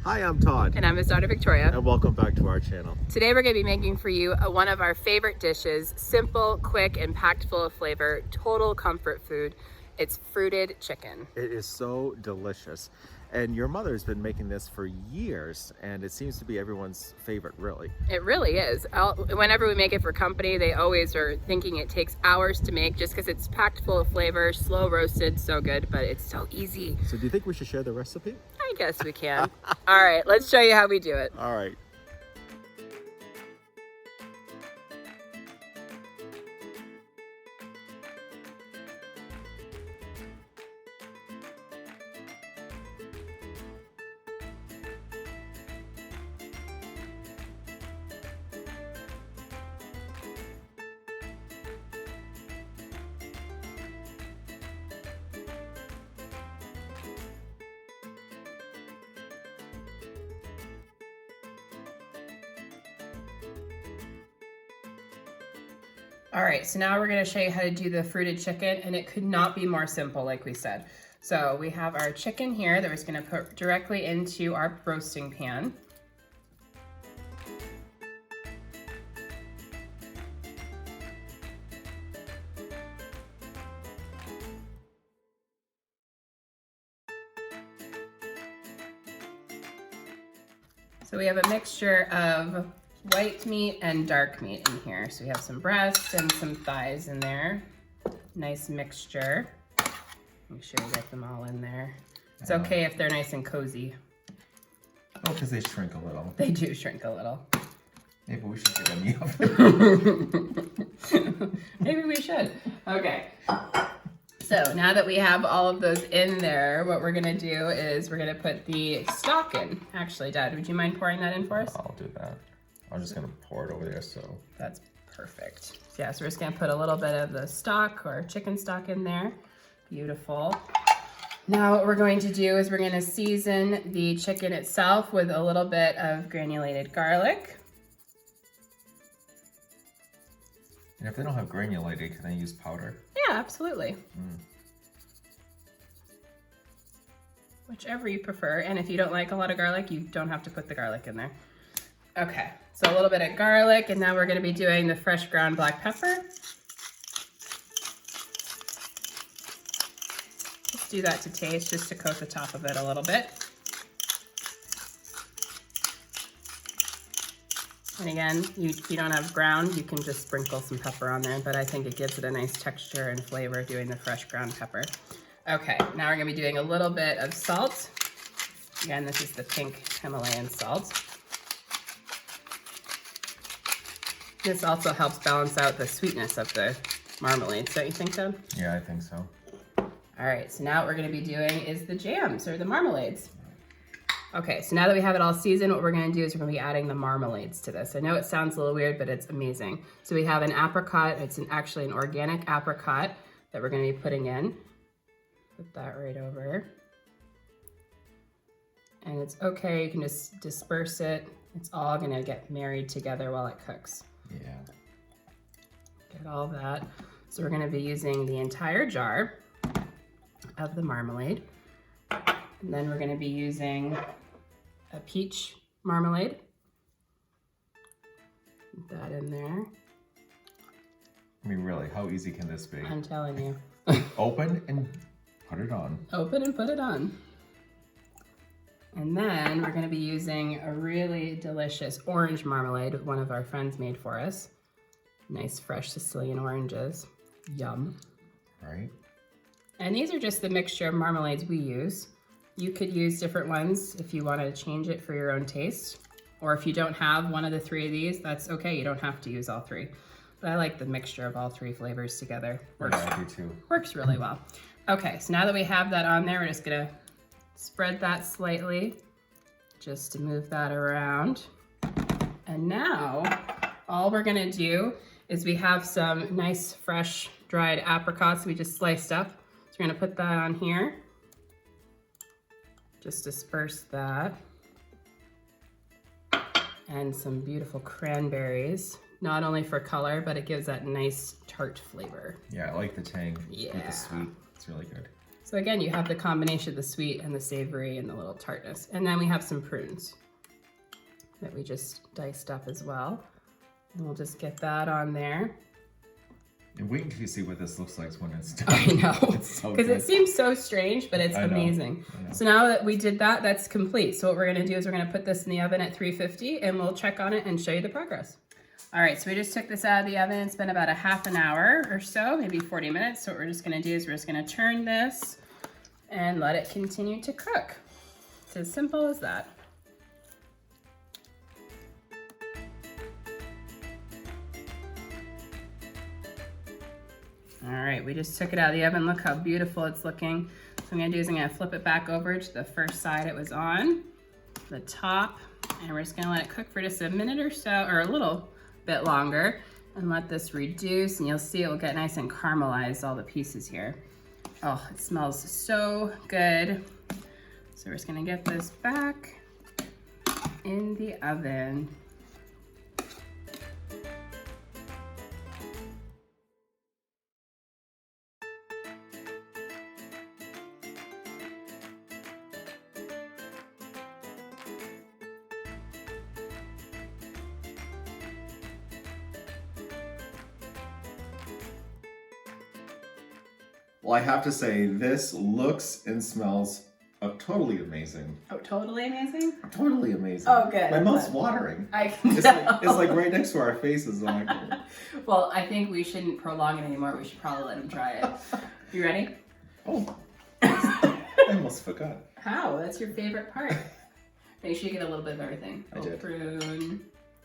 Hi, I'm Todd. And I'm his daughter, Victoria. And welcome back to our channel. Today we're going to be making for you one of our favorite dishes. Simple, quick, and packed full of flavor. Total comfort food. It's fruited chicken. It is so delicious. And your mother's been making this for years, and it seems to be everyone's favorite, really. It really is. Whenever we make it for company, they always are thinking it takes hours to make just because it's packed full of flavor, slow roasted, so good, but it's so easy. So do you think we should share the recipe? I guess we can. All right, let's show you how we do it. All right. All right, so now we're gonna show you how to do the fruited chicken, and it could not be more simple, like we said. So we have our chicken here that we're just gonna put directly into our roasting pan. So we have a mixture of white meat and dark meat in here. So we have some breast and some thighs in there. Nice mixture. Make sure you get them all in there. It's okay if they're nice and cozy. Oh, because they shrink a little. They do shrink a little. Maybe we should get in the oven. Maybe we should. Okay. So now that we have all of those in there, what we're gonna do is we're gonna put the stock in. Actually, Dad, would you mind pouring that in for us? I'll do that. I'm just gonna pour it over there, so. That's perfect. So yeah, so we're just gonna put a little bit of the stock or chicken stock in there. Beautiful. Now what we're going to do is we're gonna season the chicken itself with a little bit of granulated garlic. And if they don't have granulated, can I use powder? Yeah, absolutely. Whichever you prefer. And if you don't like a lot of garlic, you don't have to put the garlic in there. Okay, so a little bit of garlic, and now we're gonna be doing the fresh ground black pepper. Just do that to taste, just to coat the top of it a little bit. And again, you don't have ground, you can just sprinkle some pepper on there, but I think it gives it a nice texture and flavor doing the fresh ground pepper. Okay, now we're gonna be doing a little bit of salt. Again, this is the pink Himalayan salt. This also helps balance out the sweetness of the marmalades, don't you think, Dad? Yeah, I think so. All right, so now what we're gonna be doing is the jams or the marmalades. Okay, so now that we have it all seasoned, what we're gonna do is we're gonna be adding the marmalades to this. I know it sounds a little weird, but it's amazing. So we have an apricot, it's actually an organic apricot that we're gonna be putting in. Put that right over. And it's okay, you can just disperse it. It's all gonna get married together while it cooks. Yeah. Get all that. So we're gonna be using the entire jar of the marmalade. And then we're gonna be using a peach marmalade. Put that in there. I mean, really, how easy can this be? I'm telling you. Open and put it on. Open and put it on. And then we're gonna be using a really delicious orange marmalade one of our friends made for us. Nice fresh Sicilian oranges. Yum. Right. And these are just the mixture of marmalades we use. You could use different ones if you want to change it for your own taste. Or if you don't have one of the three of these, that's okay. You don't have to use all three. But I like the mixture of all three flavors together. Yeah, I do too. Works really well. Okay, so now that we have that on there, we're just gonna spread that slightly just to move that around. And now all we're gonna do is we have some nice fresh dried apricots we just sliced up. So we're gonna put that on here. Just disperse that. And some beautiful cranberries, not only for color, but it gives that nice tart flavor. Yeah, I like the tang with Yeah. the sweet. It's really good. So again, you have the combination of the sweet and the savory and the little tartness. And then we have some prunes that we just diced up as well. And we'll just get that on there. And wait until you see what this looks like when it's done. I know, It's so because good. it seems so strange, but it's I know, amazing. I know. So now that we did that, that's complete. So what we're gonna do is we're gonna put this in the oven at 350 and we'll check on it and show you the progress. All right, so we just took this out of the oven. It's been about a half an hour or so, maybe 40 minutes. So what we're just gonna do is we're just gonna turn this and let it continue to cook. It's as simple as that. All right, we just took it out of the oven. Look how beautiful it's looking. So what I'm gonna do is I'm gonna flip it back over to the first side it was on, the top, and we're just gonna let it cook for just a minute or so, or a little bit longer, and let this reduce, and you'll see it will get nice and caramelized, all the pieces here. Oh, it smells so good. So we're just gonna get this back in the oven. Well, I have to say, this looks and smells totally amazing. Oh, totally amazing? Totally amazing. Oh, good. My mouth's watering. I can It's like right next to our faces. I'm like, Well, I think we shouldn't prolong it anymore. We should probably let him try it. You ready? oh, I almost forgot. How? That's your favorite part. Make sure you get a little bit of everything. I did. Prune.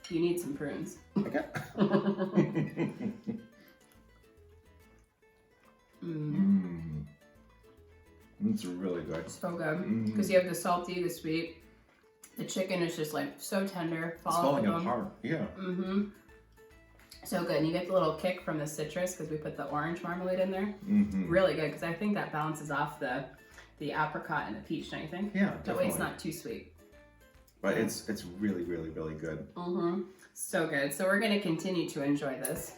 You need some prunes. Okay. Mm, It's really good. so good. Mm. Because you have the salty, the sweet. The chicken is just like so tender. It's falling apart. Yeah. Mm-hmm. So good. And you get the little kick from the citrus because we put the orange marmalade in there. Mm-hmm. Really good because I think that balances off the apricot and the peach, don't you think? Yeah, That way it's definitely. not too sweet. But it's really, really, really good. Mm-hmm. So good. So we're going to continue to enjoy this.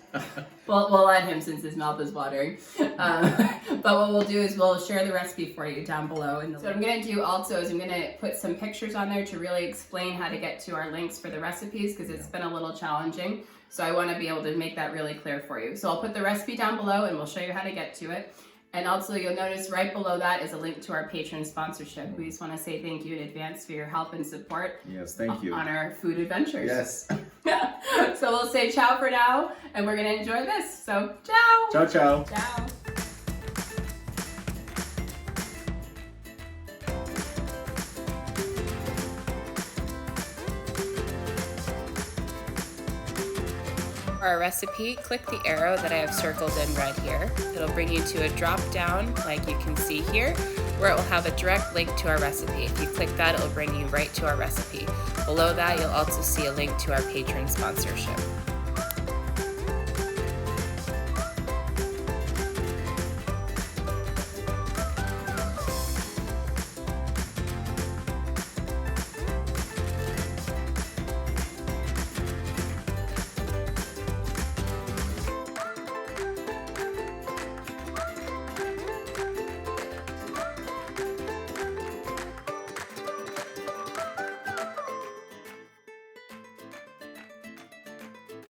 We'll let him since his mouth is watering. But what we'll do is we'll share the recipe for you down below. So what I'm going to do also is I'm going to put some pictures on there to really explain how to get to our links for the recipes because it's been a little challenging. So I want to be able to make that really clear for you. So I'll put the recipe down below and we'll show you how to get to it. And also you'll notice right below that is a link to our Patreon sponsorship. We just want to say thank you in advance for your help and support Yes, thank you. on our food adventures. Yes. So we'll say ciao for now, and we're gonna enjoy this. So ciao. Ciao, ciao. Ciao. For our recipe, click the arrow that I have circled in red here. It'll bring you to a drop down like you can see here, where it will have a direct link to our recipe. If you click that, it'll bring you right to our recipe. Below that, you'll also see a link to our Patreon sponsorship.